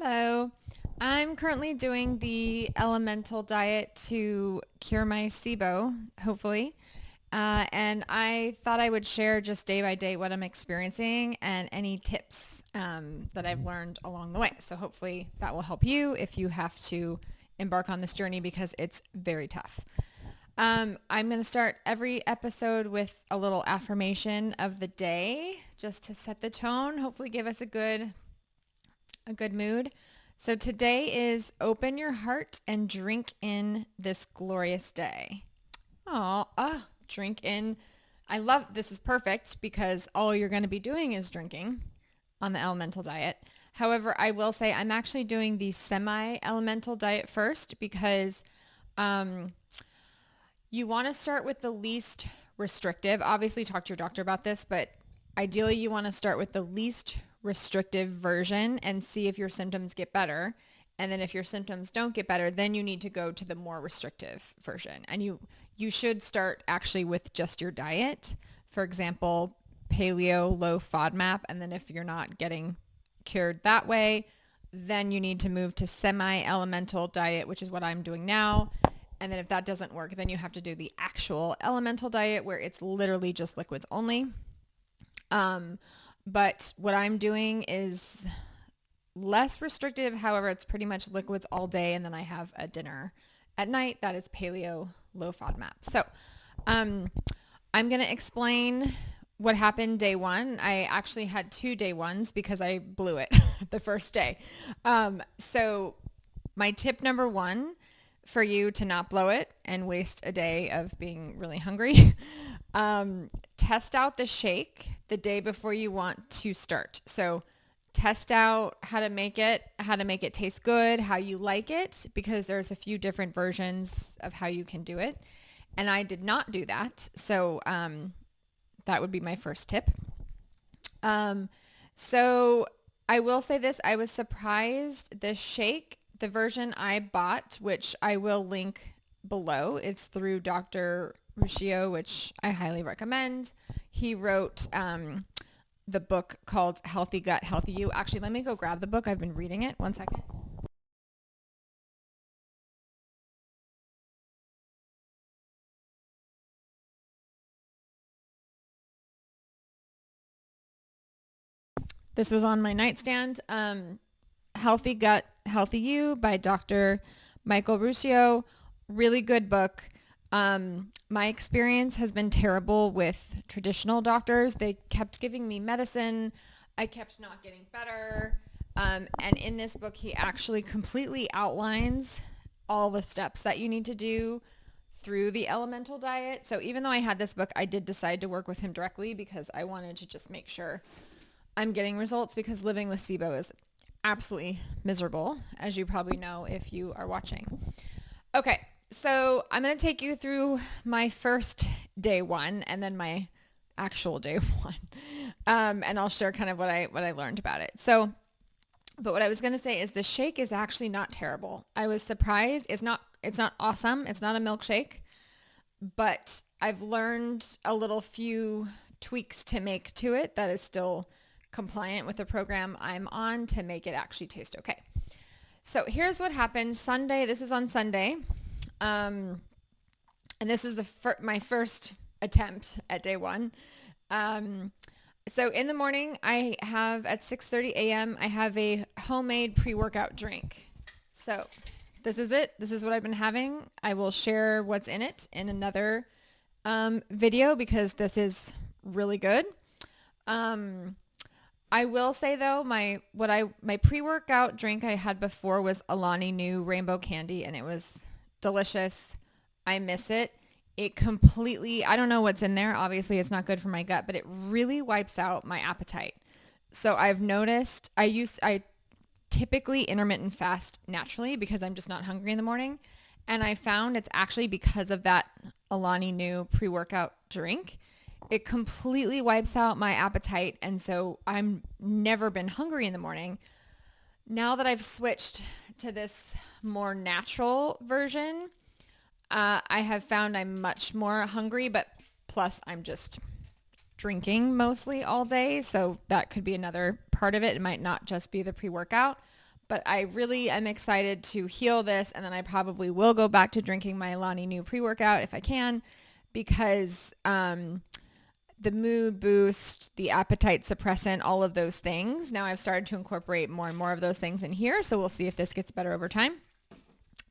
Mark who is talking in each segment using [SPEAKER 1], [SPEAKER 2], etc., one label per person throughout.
[SPEAKER 1] Hello. I'm currently doing the elemental diet to cure my SIBO, hopefully. And I thought I would share just day by day what I'm experiencing and any tips that I've learned along the way. So hopefully that will help you if you have to embark on this journey because it's very tough. I'm going to start every episode with a little affirmation of the day just to set the tone, hopefully give us a good mood. So today is open your heart and drink in this glorious day. Drink in. I love this is perfect because all you're going to be doing is drinking on the elemental diet. However, I will say I'm actually doing the semi-elemental diet first because you want to start with the least restrictive. Obviously, talk to your doctor about this, but ideally you want to start with the least restrictive version and see if your symptoms get better. And then if your symptoms don't get better, then you need to go to the more restrictive version. And you should start actually with just your diet. For example, paleo, low FODMAP. And then if you're not getting cured that way, then you need to move to semi-elemental diet, which is what I'm doing now. And then if that doesn't work, then you have to do the actual elemental diet where it's literally just liquids only. But what I'm doing is less restrictive. However, it's pretty much liquids all day. And then I have a dinner at night that is paleo, low FODMAP. So I'm going to explain what happened day one. I actually had 2 day ones because I blew it the first day. So my tip number 1 for you to not blow it and waste a day of being really hungry, test out the shake the day before you want to start. So test out how to make it taste good, how you like it, because there's a few different versions of how you can do it. And I did not do that. So that would be my first tip. So I will say this, I was surprised the shake, the version I bought, which I will link below, it's through Dr. Ruscio, which I highly recommend. He wrote the book called Healthy Gut, Healthy You. Actually, let me go grab the book. I've been reading it. One second. This was on my nightstand. Healthy Gut, Healthy You by Dr. Michael Ruscio. Really good book. My experience has been terrible with traditional doctors. They kept giving me medicine. I kept not getting better. And in this book, he actually completely outlines all the steps that you need to do through the elemental diet. So even though I had this book, I did decide to work with him directly because I wanted to just make sure I'm getting results, because living with SIBO is absolutely miserable, as you probably know if you are watching. Okay, so I'm going to take you through my first day 1 and then my actual day 1. And I'll share kind of what I learned about it. So, but what I was going to say is the shake is actually not terrible. I was surprised. It's not awesome. It's not a milkshake, but I've learned a little few tweaks to make to it that is still compliant with the program I'm on to make it actually taste okay. So here's what happened Sunday. This is on Sunday. And this was my first attempt at day 1. So in the morning I have at 6:30 a.m. I have a homemade pre-workout drink. So this is it. This is what I've been having. I will share what's in it in another video because this is really good. I will say though, my pre-workout drink I had before was Alani Nu Rainbow Candy, and it was delicious. I miss it. It completely, I don't know what's in there. Obviously it's not good for my gut, but it really wipes out my appetite. So I've noticed I typically intermittent fast naturally because I'm just not hungry in the morning. And I found it's actually because of that Alani Nu pre-workout drink. It completely wipes out my appetite. And so I'm never been hungry in the morning. Now that I've switched to this more natural version, I have found I'm much more hungry, but plus I'm just drinking mostly all day. So that could be another part of it. It might not just be the pre-workout, but I really am excited to heal this. And then I probably will go back to drinking my Alani Nu pre-workout if I can, because the mood boost, the appetite suppressant, all of those things. Now I've started to incorporate more and more of those things in here. So we'll see if this gets better over time.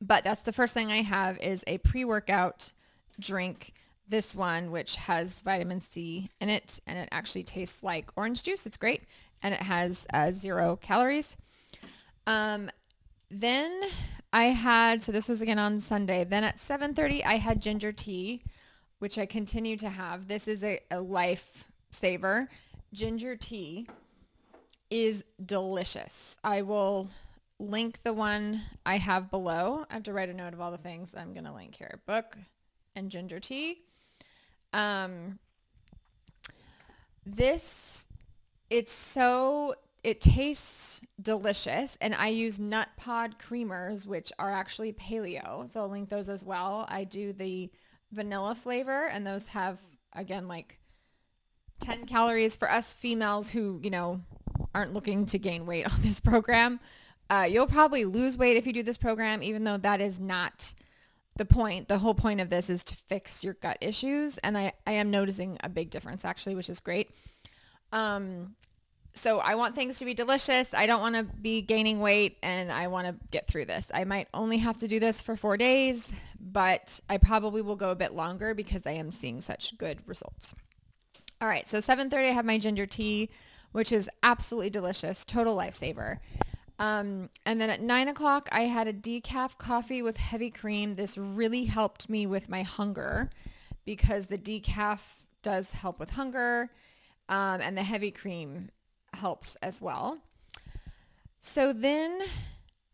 [SPEAKER 1] But that's the first thing I have is a pre-workout drink. This one, which has vitamin C in it, and it actually tastes like orange juice. It's great. And it has 0 calories. Then I had, so this was again on Sunday. Then at 7:30, I had ginger tea, which I continue to have. This is a life saver. Ginger tea is delicious. I will link the one I have below. I have to write a note of all the things I'm going to link here. Book and ginger tea. It tastes delicious, and I use NutPod creamers, which are actually paleo. So I'll link those as well. I do the vanilla flavor, and those have, again, like 10 calories for us females who, aren't looking to gain weight on this program. You'll probably lose weight if you do this program, even though that is not the point. The whole point of this is to fix your gut issues. And I am noticing a big difference actually, which is great. So I want things to be delicious. I don't want to be gaining weight, and I want to get through this. I might only have to do this for 4 days, but I probably will go a bit longer because I am seeing such good results. All right. So 7:30, I have my ginger tea, which is absolutely delicious. Total lifesaver. And then at 9 o'clock, I had a decaf coffee with heavy cream. This really helped me with my hunger because the decaf does help with hunger. And the heavy cream helps as well. So then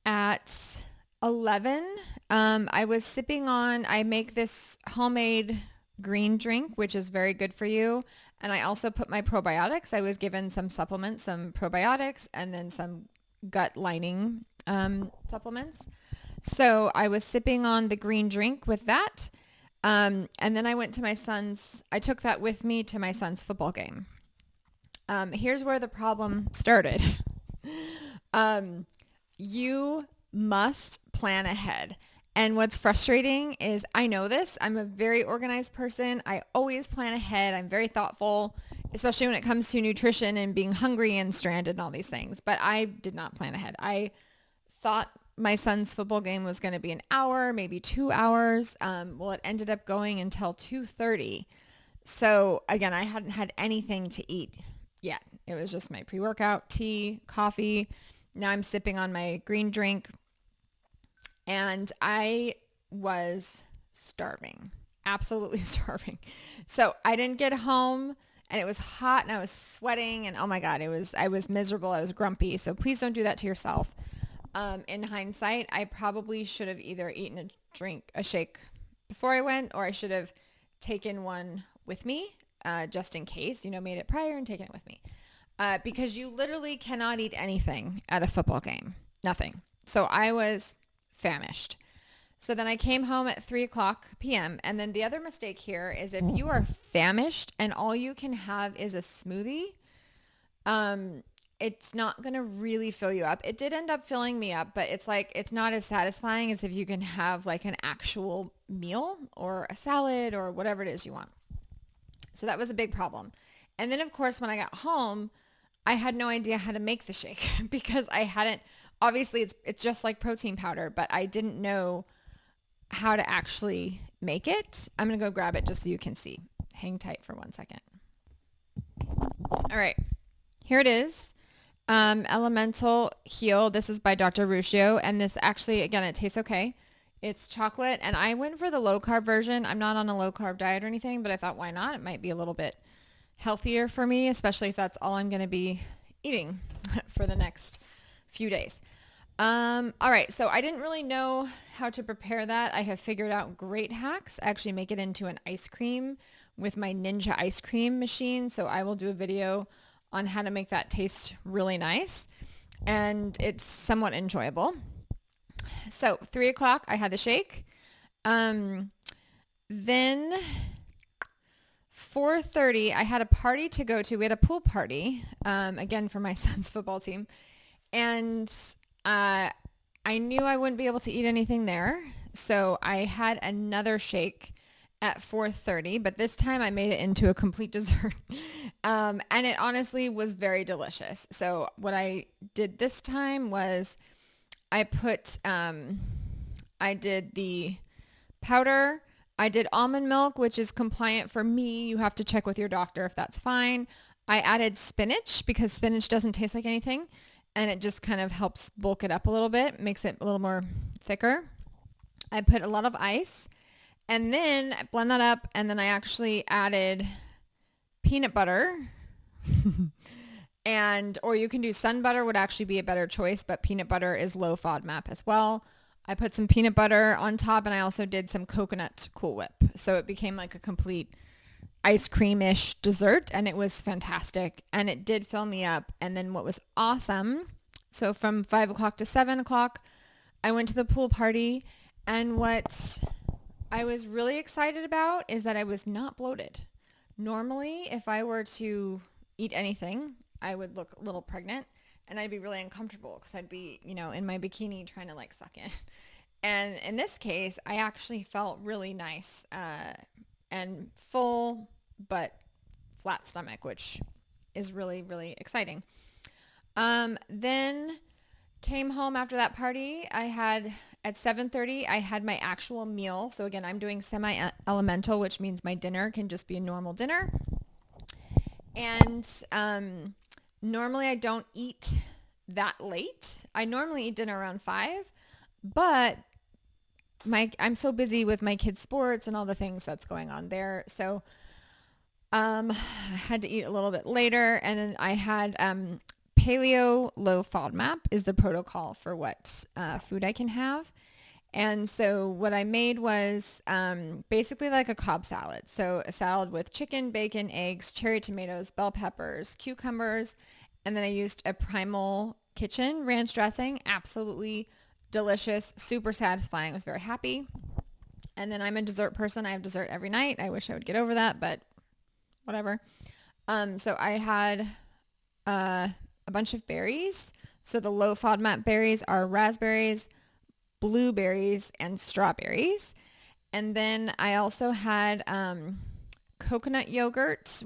[SPEAKER 1] at 11, I was sipping on, I make this homemade green drink, which is very good for you. And I also put my probiotics. I was given some supplements, some probiotics, and then some gut lining supplements. So I was sipping on the green drink with that. And then I went to I took that with me to my son's football game. Here's where the problem started. You must plan ahead. And what's frustrating is I know this. I'm a very organized person. I always plan ahead. I'm very thoughtful, especially when it comes to nutrition and being hungry and stranded and all these things. But I did not plan ahead. I thought my son's football game was going to be an hour, maybe 2 hours. Well, it ended up going until 2:30. So again, I hadn't had anything to eat yet. It was just my pre-workout, tea, coffee. Now I'm sipping on my green drink. And I was starving, absolutely starving. So I didn't get home, and it was hot, and I was sweating, and oh my God, I was miserable. I was grumpy. So please don't do that to yourself. In hindsight, I probably should have either eaten a shake before I went, or I should have taken one with me, just in case, made it prior and taken it with me. Because you literally cannot eat anything at a football game, nothing. So I was famished. So then I came home at 3:00 p.m. And then the other mistake here is if you are famished and all you can have is a smoothie, it's not going to really fill you up. It did end up filling me up, but it's not as satisfying as if you can have like an actual meal or a salad or whatever it is you want. So that was a big problem. And then of course, when I got home, I had no idea how to make the shake because I hadn't, obviously it's just like protein powder, but I didn't know how to actually make it. I'm going to go grab it just so you can see. Hang tight for 1 second. All right, here it is. Elemental Heal. This is by Dr. Ruscio. And this actually, again, it tastes okay. It's chocolate. And I went for the low carb version. I'm not on a low carb diet or anything, but I thought, why not? It might be a little bit healthier for me, especially if that's all I'm going to be eating for the next few days. All right. So I didn't really know how to prepare that. I have figured out great hacks. I actually make it into an ice cream with my Ninja ice cream machine. So I will do a video on how to make that taste really nice. And it's somewhat enjoyable. So 3:00, I had the shake. Then 4:30, I had a party to go to. We had a pool party, again, for my son's football team. And I knew I wouldn't be able to eat anything there. So I had another shake at 4:30, but this time I made it into a complete dessert. And it honestly was very delicious. So what I did this time was I put, I did the powder. I did almond milk, which is compliant for me. You have to check with your doctor if that's fine. I added spinach because spinach doesn't taste like anything, and it just kind of helps bulk it up a little bit, makes it a little more thicker. I put a lot of ice, and then I blend that up, and then I actually added peanut butter. And, or you can do sun butter would actually be a better choice, but peanut butter is low FODMAP as well. I put some peanut butter on top, and I also did some coconut Cool Whip. So it became like a complete ice cream-ish dessert, and it was fantastic, and it did fill me up. And then what was awesome, so from 5 o'clock to 7 o'clock, I went to the pool party, and what I was really excited about is that I was not bloated. Normally, if I were to eat anything, I would look a little pregnant, and I'd be really uncomfortable because I'd be, in my bikini trying to like suck in. And in this case, I actually felt really nice and full, but flat stomach, which is really, really exciting. Then came home after that party. At 7:30, I had my actual meal. So again, I'm doing semi-elemental, which means my dinner can just be a normal dinner. And normally I don't eat that late. I normally eat dinner around 5, but I'm so busy with my kids' sports and all the things that's going on there. So I had to eat a little bit later, and then I had paleo low FODMAP is the protocol for what food I can have. And so what I made was basically like a Cobb salad. So a salad with chicken, bacon, eggs, cherry tomatoes, bell peppers, cucumbers, and then I used a Primal Kitchen ranch dressing. Absolutely delicious, super satisfying. I was very happy. And then I'm a dessert person. I have dessert every night. I wish I would get over that, but whatever. So I had a bunch of berries. So the low FODMAP berries are raspberries, blueberries, and strawberries. And then I also had coconut yogurt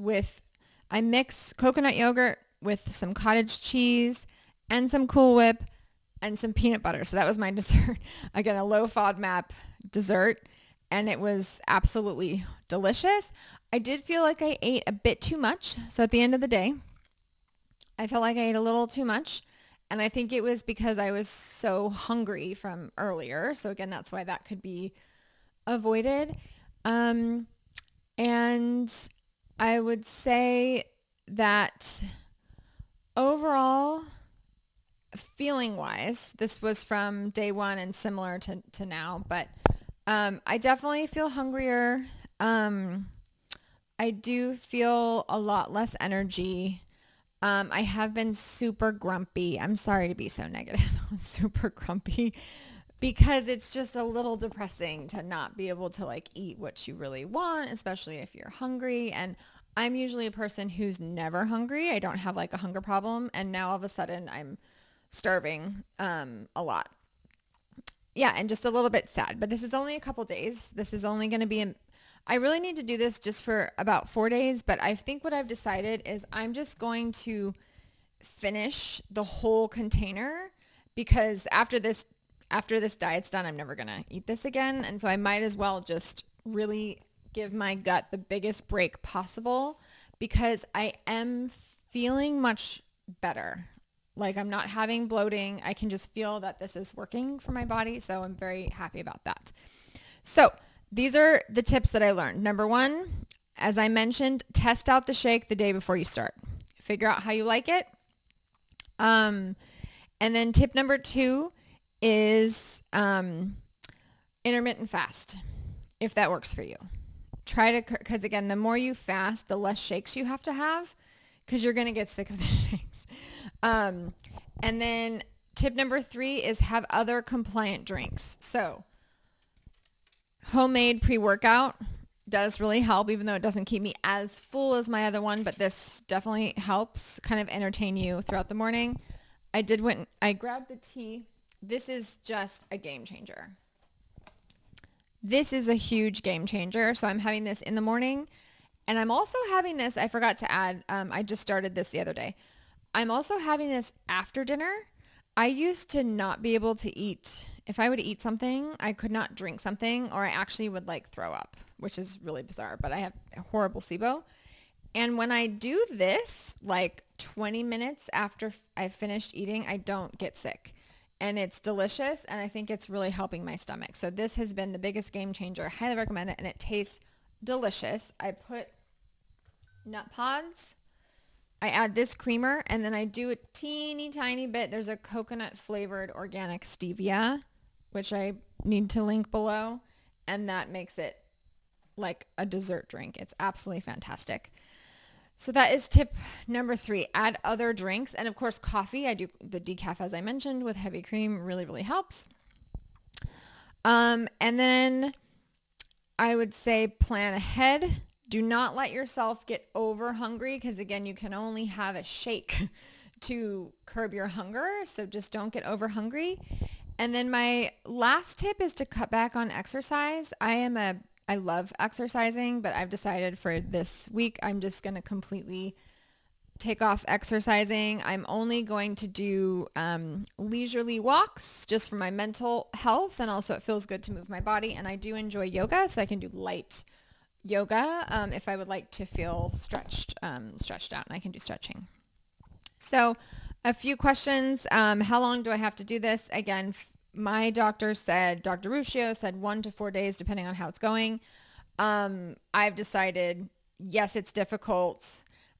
[SPEAKER 1] I mixed coconut yogurt with some cottage cheese and some Cool Whip and some peanut butter. So that was my dessert. Again, a low FODMAP dessert, and it was absolutely delicious. I did feel like I ate a bit too much. So at the end of the day, I felt like I ate a little too much. And I think it was because I was so hungry from earlier. So again, that's why that could be avoided. And I would say that overall, feeling wise, this was from day one and similar to now, but I definitely feel hungrier. I do feel a lot less energy. I have been super grumpy. I'm sorry to be so negative. I'm super grumpy because it's just a little depressing to not be able to like eat what you really want, especially if you're hungry. And I'm usually a person who's never hungry. I don't have like a hunger problem. And now all of a sudden I'm starving a lot. Yeah, and just a little bit sad. But this is only a couple days. This is only going to be I really need to do this just for about 4 days, but I think what I've decided is I'm just going to finish the whole container because after this diet's done, I'm never going to eat this again. And so I might as well just really give my gut the biggest break possible because I am feeling much better. Like I'm not having bloating. I can just feel that this is working for my body. So I'm very happy about that. So these are the tips that I learned. Number 1, as I mentioned, test out the shake the day before you start. Figure out how you like it. And then tip number 2 is intermittent fast, if that works for you. Because again, the more you fast, the less shakes you have to have because you're going to get sick of the shakes. And then tip number 3 is have other compliant drinks. So homemade pre-workout does really help, even though it doesn't keep me as full as my other one, but this definitely helps kind of entertain you throughout the morning. I grabbed the tea. This is just a game changer. This is a huge game changer. So I'm having this in the morning, and I'm also having this, I forgot to add, I just started this the other day. I'm also having this after dinner. I used to not be able to eat. If I would eat something, I could not drink something, or I actually would like throw up, which is really bizarre, but I have a horrible SIBO. And when I do this, like 20 minutes after I've finished eating, I don't get sick. And it's delicious, and I think it's really helping my stomach. So this has been the biggest game changer. I highly recommend it, and it tastes delicious. I put NutPods. I add this creamer, and then I do a teeny tiny bit. There's a coconut flavored organic stevia, which I need to link below, and that makes it like a dessert drink. It's absolutely fantastic. So that is tip number 3. Add other drinks. And of course, coffee. I do the decaf, as I mentioned, with heavy cream. Really, really helps. And then I would say plan ahead. Do not let yourself get over hungry, because again, you can only have a shake to curb your hunger. So just don't get over hungry. And then my last tip is to cut back on exercise. I love exercising, but I've decided for this week, I'm just going to completely take off exercising. I'm only going to do leisurely walks just for my mental health. And also it feels good to move my body. And I do enjoy yoga, so I can do light yoga if I would like to feel stretched out, and I can do stretching. So a few questions. How long do I have to do this? Again, my doctor said, Dr. Ruscio said 1 to 4 days, depending on how it's going. I've decided, yes, it's difficult.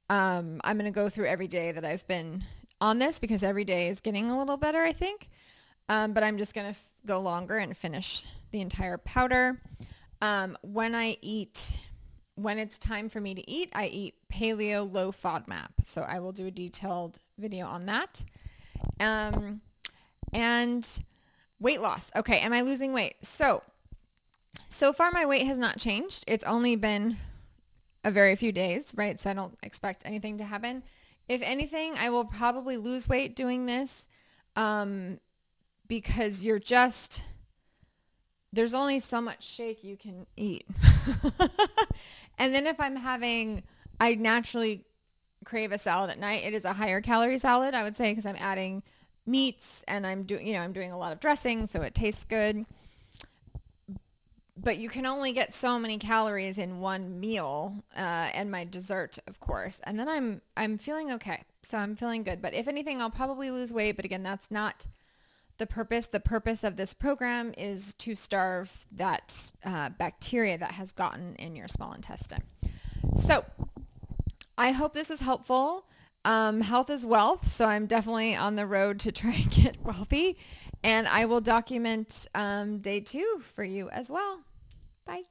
[SPEAKER 1] I'm going to go through every day that I've been on this, because every day is getting a little better, I think. But I'm just going to go longer and finish the entire powder. When it's time for me to eat, I eat paleo low FODMAP. So I will do a detailed video on that. And weight loss. Okay. Am I losing weight? So far my weight has not changed. It's only been a very few days, right? So I don't expect anything to happen. If anything, I will probably lose weight doing this, because there's only so much shake you can eat. And then if I naturally crave a salad at night. It is a higher calorie salad, I would say, because I'm adding meats and I'm doing a lot of dressing, so it tastes good. But you can only get so many calories in one meal, and my dessert, of course. And then I'm feeling okay. So I'm feeling good. But if anything, I'll probably lose weight. But again, that's not the purpose. The purpose of this program is to starve that bacteria that has gotten in your small intestine. So I hope this was helpful. Health is wealth. So I'm definitely on the road to try and get wealthy. And I will document day 2 for you as well. Bye.